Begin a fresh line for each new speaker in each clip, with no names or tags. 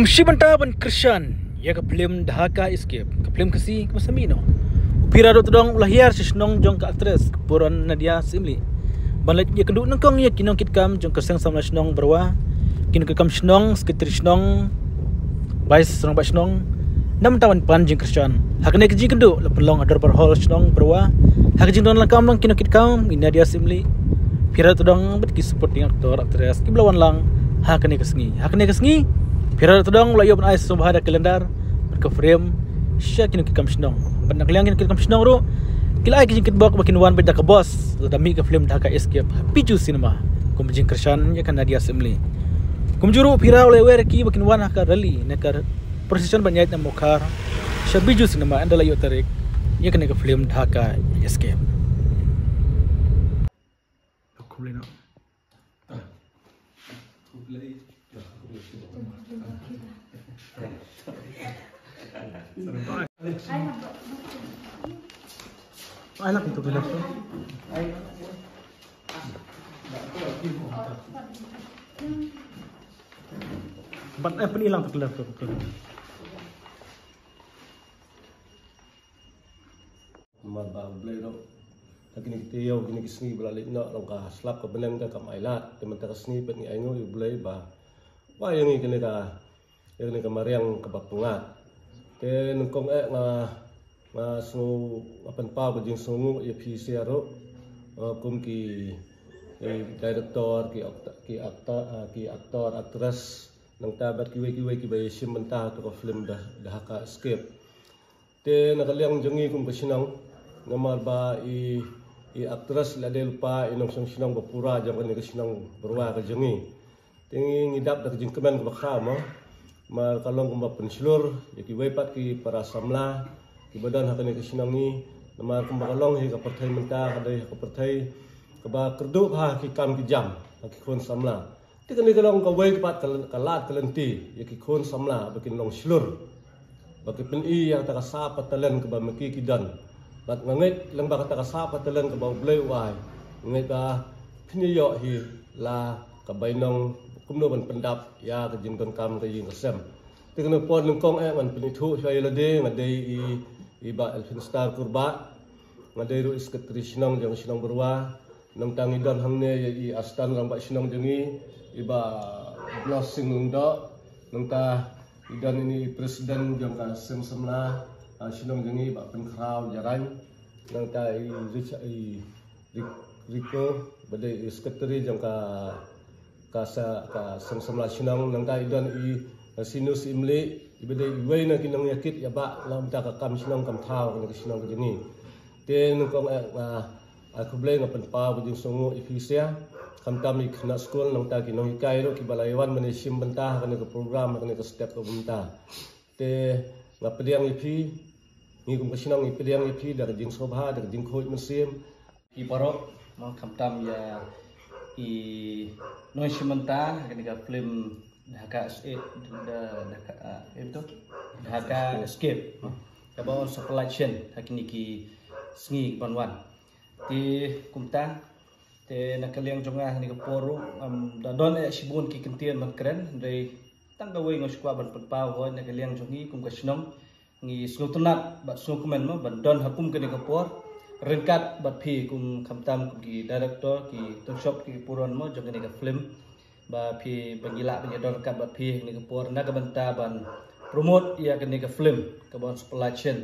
Shibanta ban Krishan ya ka film Dhaka Escape ka film kasi masamino upira do todong ulahiyar sisnong jong ka actress puron Nadia Simli balat ya keduk nangkong ya kinong kitkam jong kasang samla snong berwa kinong kam snong sekretari snong bais snong ba snong 6 tahun pan jing Krishan hakne keji keduk lapelong ador per hall snong berwa hak jing don lakam lang kinong kitkam Nadia Simli pira todong bet ki supporting aktor actress ki blawan lang hakne kesngi Pira todong layo ban ais subhada kalendar berke frame syakin ki kamsnong ban nakliang ki kamsnong ro kila ai ki jingkit bak bakin wan beda ka boss dami ka film Dhaka Escape piju cinema kum jing Krishan ya kan Nadia Simli kum juru pira oleh wer ki bakin wan ka rally nekar precision ban yait na mokar shabiju cinema anda layo tarik ya kan ka film Dhaka Escape kumlena I like itu bila tu. But apa ni hilang tu kelab tu.
Marba blay ro. Kini kita yo kini kisni belalik nak rongka slap ke benang ka kamailat teman ta kisni bet ni aingo yu blay ba. Wah yang ni kini ka mariang ke bapungat. Ke nungkong nga so apan pa ko jing sungu ya PC ro kum ki director ki aktor actress nang tabat ki bay sim mentah to ko film Dhaka Escape te nakaliang jongi kum kasinang ngamar ba i actress la del pa inong song sinang bapura jang kan kasinang berwa ka jongi tingi ngidap dak jing kemen ko bakha mal kalong kum penslur ya ki pat ki para samla ki badan hakane kasinang ni nama kum bakalong hi ka perthai mentah kadai ka perthai ka ba kerdu ha ki kam ki jam ki khon samla ti kan kalong ka wei pat kalat kalenti ya ki khon samla bakin long slur baki pen i yang ta ka sa patalen ka ba maki ki dan bat ngait lang ba ka ta ka sa patalen ka ba blai wai ngai ba phni yo hi la ka bainong kumno ban pendap ya ka jing don kam ka jing kasem ti kan pon ng kong man pinithu sai la de ngadai iba Elfin Star kurba ngadai ru sekretari sinong jang sinong berwa nang tangi don hangne i astan rang ba sinong jengi iba blessing ungdo nang ta idan ini presiden jang ka sem semla sinong jengi ba pen kraw jaran nang ta i Riko badai sekretari jang ka sem semla sinong nang ta idan i sinus imli ibadai wei na kinang yakit ya ba lam ta ka kam sinong kam thau ka sinong ka jengi ten kong aku blay ngapan pa bujing sungu ifisia kam tam ik na school nang ta kinong ikai ro ki balaiwan mani sim bentah kan ka program kan ka step ka bentah te ngapediang ipi ni kum kasinong ipediang ipi dar jing sobha dar jing khoi mesim
i barok ma kam tam ya i noi simenta kan ka film Dhaka Escape about supply chain hakini ki sngi banwan ti kumta te nakaliang jonga ni ka poro da don sibun ki kentian man kren dei tang ka wei ngos kwa ban pau ho nakaliang jongi kum ka snom ngi slutunat ba snu kumen mo ban don hakum ka ni ka por rengkat bat phi kum khamtam ki director ki shop ki puron mo jonga ni ka film ba phi bangila penyedor kat ba phi ni kapor na ka banta ban promote ya ka ni ka film ka bon supply chain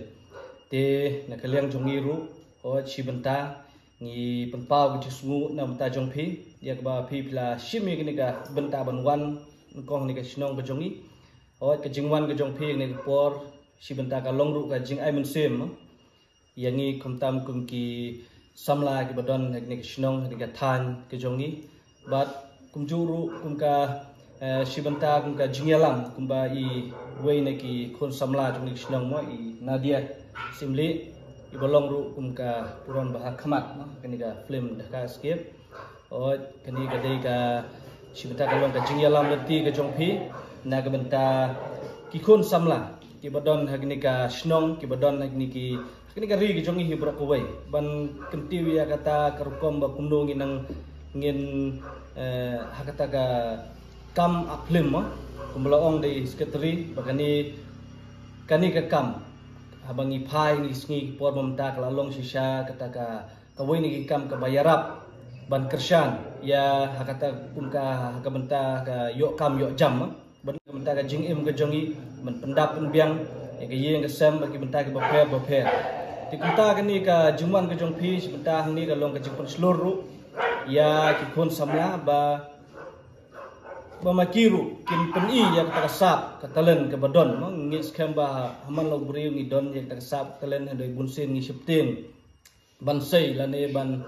te na kaliang jongi ru o chi banta ni penpau ki sungu na banta jong phi ya ka ba phi pla shimi ka ni ka banta ban wan kong ni ka sinong ka jongi o ka jingwan ka jong phi ni kapor shi banta ka long ru ka jing ai men sem yang ni komtam kum ki samla ki badon ni ka sinong ni ka than ka jongi but kumjuru kumka shibanta kumka jingyalam kumba I wei na ki khon samla jung sinong mo I Nadia Simli I bolong ru kumka puron bah khamat no kani ka film Dhaka Escape o kani ka dei ka shibanta ka long ka jingyalam lati ka jongphi na ka banta ki khon samla ki badon hakni ka sinong ki badon hakni ki ri ki jongi hi bro ko wei ban kenti ya kata karukom ba kumno nginang ngin hakata ka kam aklim kumlaong di sekretari bagani kani ka kam habang ipai ni sngi por mamta kalalong sisya kata ka kawai ni kam ka bayarap ban kershan ya hakata kumka kabenta ka yok kam yok jam ban kabenta ka jingim ka jongi ban pendap biang ya ka yeng ka sem bagi benta ka bape ti kumta kani ka juman ka jong pi benta hang ni ka long ka jingpon seluruh ya ki kon samla ba makiru kin peni yang tak sap katalen ke badon ngis kamba haman lo bri ngi don yang tak sap kalen handai bunsin ngi septing ban sei lane ban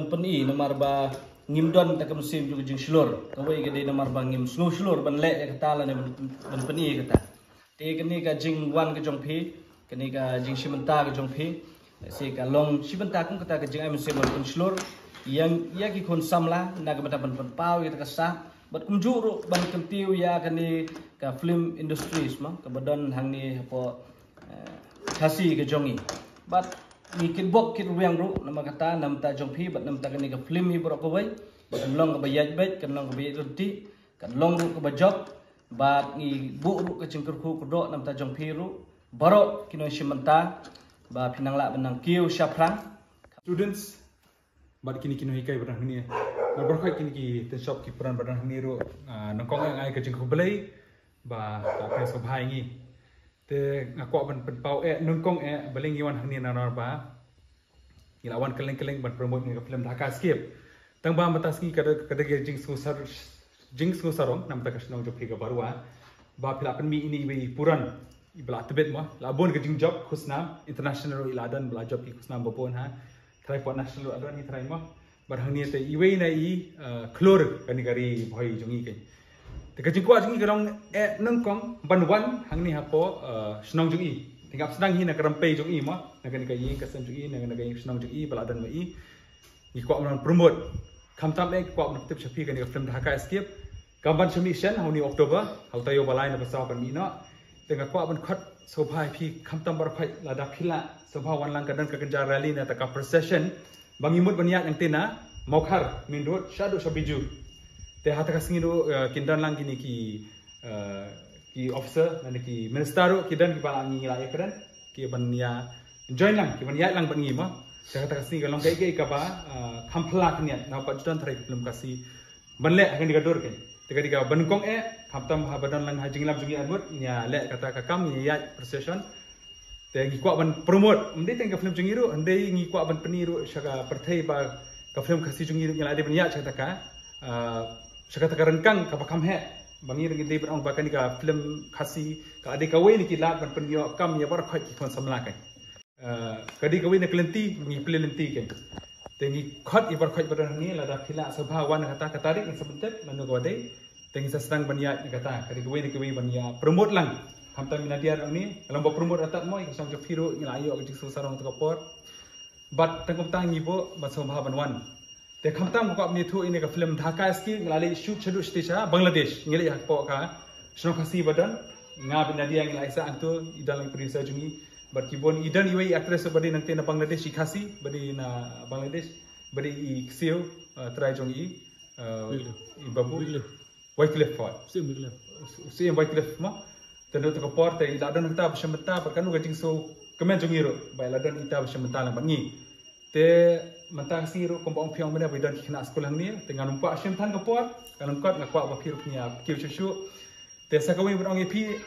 peni nomor ba ngim don tak musim juga jing slur kawai gede nomor ba ngim slur ban le kata lane ban peni kata te kini ka jing wan ke jong phi kini ka jing simenta ke jong phi se ka long simenta kung kata ka jing ai musim ban slur yang ya ki kon samla na ka ban pau ya tak sap bat kunjuru ban kentiu ya kani ka film industries ka badan hang ni po khasi ke jongi bat ni kin bok kit riang ru nama kata nam ta jong phi bat nam ta kani ka film hi borok ko bai bat long ka bayaj bet kan long ka bayaj roti kan long ru ka bajok bat ni bu ru ka cingkur khu ko do nam ta jong phi ru barok kino simenta ba pinang la benang kiu syapran
students bat kini hikai barang ni berkhoi kini ki ten shop ki peran barang ni ro nongkong ang ai ka jing ko belai ba ka pe so bhai ngi te ngakwa ban pau nongkong beling iwan hang ni na ba ilawan keleng ban promote ni film Dhaka Escape tang ba mata ski kada jing su sarong nam ta ka snong jo phi ka barwa ba phila pen mi ini be puran ibla tebet mo labon ka jing job khusna international iladan bla job ki khusna bopon ha try for national adan ni try mo barang ni te iwei na klor kani kari bhai jongi ke te ka jingkwa jongi karong nongkong banwan hang ni hapo snong jongi tingap sedang hi na karampe jongi mo na kani ka ying kasam jongi na kani ka snong jongi baladan mai ni kwa man promote khamtam kwa man tip chapi kani ka film Dhaka Escape kamban submission hauni Oktober hau tayo balai na pasaw kan mi no te ka kwa ban khat sobhai phi khamtam bar phai lada phila sobha wan lang kadan ka kenja rally na ta ka procession bangimut baniat yang tena mokhar mindut shadu sabiju te hata kasingi do kindan lang kini ki officer dan ki minister ro kidan ki bala ngi la ekran ki bania join lang ki bania lang bangi ma te hata kasingi kalong kai ka ba khampla kniat na pa judan thrai film kasi banle akan digador ke te kadika bankong khamtam ha badan lang hajing lam jungi admut nya le kata ka kam nya procession te ngi kwa ban promote mde teng ka film jungi ro ande ngi kwa ban peniru saka perthai ba ka film khasi jungi ro nyala de banya chata ka saka ta rengkang ka pakam he bangi ri de ban ba kan ka film khasi ka ade ka wei ni ki lat ban penyo kam ya bar khoi ki kon samla kai ka di ka wei na klenti ngi plenti ke te ngi khot i bar khoi badan ni la da khila sabha wan kata ka tarik ni sebentet manu ko de teng sa sedang banya ni kata ka di ka wei banya promote lang hamta minadiar ni kalau mau promote atat moi sang jo phiro ngila ayo ka jiksu sarong to por bat tangkom tang ibo bat sombha banwan te khamtam ko apni thu ini ka film Dhaka Escape ngilali shoot chadu stisha Bangladesh ngili hak po ka shno khasi badan nga binadia ngila isa antu idal producer jungi bat kibon idan iwei actress badi nante na Bangladesh khasi badi na Bangladesh badi i ksio try jungi i babu Wycliffe Ford sim Wycliffe ma tentu to kapor te ladan kita bersama perkanu gajing so kemen jongiro bai ladan kita bersama lang bangi te mentang siru kompong pyong benda bidan kena sekolah ni dengan numpak asyam tan kapor kalau kot ngakwa ba phiru punya kiu chuchu te sakawi berong epi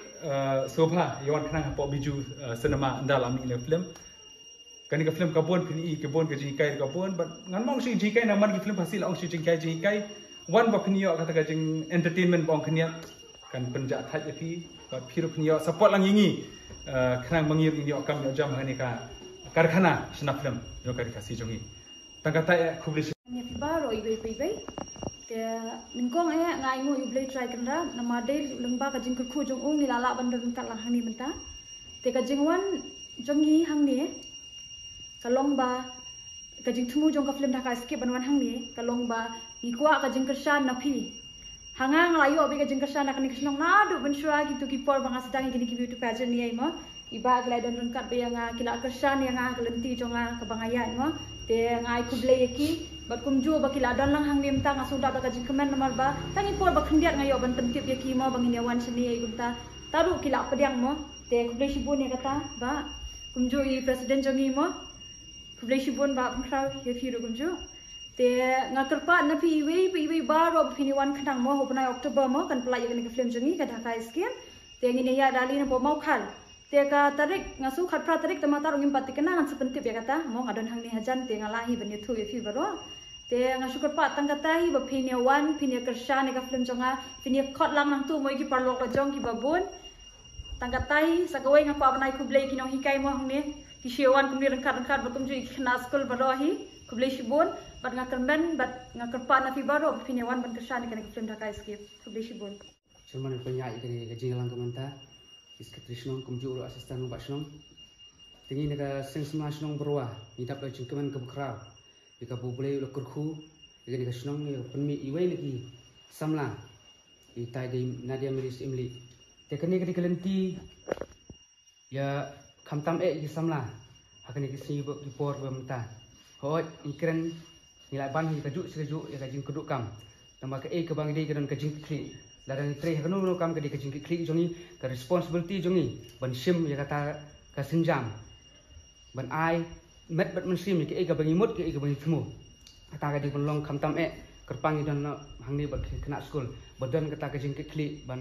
sobha yawan kena kapor biju cinema andal ami le film kani ka film kabon pini kebon ke jikai kabon but ngan mong si jikai naman ki film hasil ong si jikai wan ba kniyo kata gajing entertainment bong kniya kan penjat thaj epi but phiru pniyo support lang yingi khrang mangir ini okam yo jam hani ka karkhana sna film yo kari kasi jongi tangkata publish
nya pibaro ibai te ningkong ngai ngo you play try kanda namade lengba ka jing khu jong ung ni lala bandar kat lah hani menta te ka jing wan jongi hang ni kalong ba ka jing thumu jong ka film Dhaka Escape banwan hang ni kalong ba ikwa ka jing kershan napi hangang layu abi ka jing kershan nak ni kisnong nadu bensura gitu ki por banga sedang gini ki beauty pageant ni ai mo iba gelai don rengkat be yang kila kersan yang kelenti jonga kebangayan mo te ngai kuble yaki bat kumju ba kila don lang hang nim ta ngasuda ba kaji kemen nomor ba tangi por ba khendiat ngayo ban pentip yaki mo bangin yawan seni ai gumta taru kila pediang mo te kuble sibun ya kata ba kumju i presiden jongi mo kuble sibun ba pengkrau ya firu kumju te ngakerpa na pi iwe baro phini wan khnang mo hopnai Oktober mo kan pelai yang ke film jongi ka Dhaka skim te ngini ya dali na po mau khal te ka tarik ngasu khat pra tarik tama tarung impati kena ngan sepentip ya kata mo ngadon hang ni hajan te ngalahi ban yuthu ya fi baro te ngasu kerpa tang katai ba phini wan phini kershan ka film jonga phini khot lang nang tu mo ki parlok la jong ki babun tang katai sakawai ngapa banai kublai ki no hikai mo hang ni ki shewan kumni rengkat batum ju khna school baro hi kublai shibun bat ngakermen bat ngakerpa na fi baro phini wan ban kershan ka film Dhaka skip kublai shibun
Cuman penyak ikani gaji lang kamanta iskatrisnong kumjuru asistan ubak snong tingi naga sengsma snong berwa nidap la jingkeman ke bekrau ika bubule lo kurku ikani ga snong ya penmi iwai lagi samla itai di Nadia Miris Imli tekani kadi kelenti ya kamtam ki samla hakani ki si di por bemta hoi ikren nilai ban hi kajuk sejuk ya gajing keduk kam tambah ke ke bang di kedon kajing kri larang tre hanu kam ke di kajing kri jongi ke responsibility jongi ban sim ya kata ka senjam ban ai met bat men sim ke ke bang imut ke bang thmu kata ka di ban long kamtam kerpang don hangni bat kena school badan kata kajing kri ban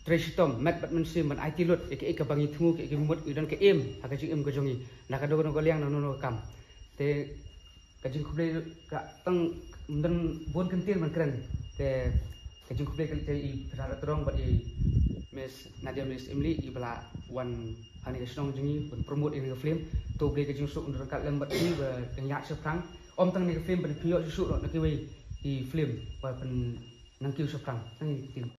tre sitom met bat men sim ban IT lut ke bang thmu ke imut don ke em ha kajing em ke jongi nak do no liang no kam te kajing kuble ka tang dan bon kentir man keren te kajing kuble ka te rara terong bat Miss Nadia Miris Imli ibla wan hani snong jingi ban promote in film to ble kajing suk under kat lembat ni ba yak seprang om tang ni film ban piyok susuk nak kiwi di film ba ban nang kiu seprang nang tim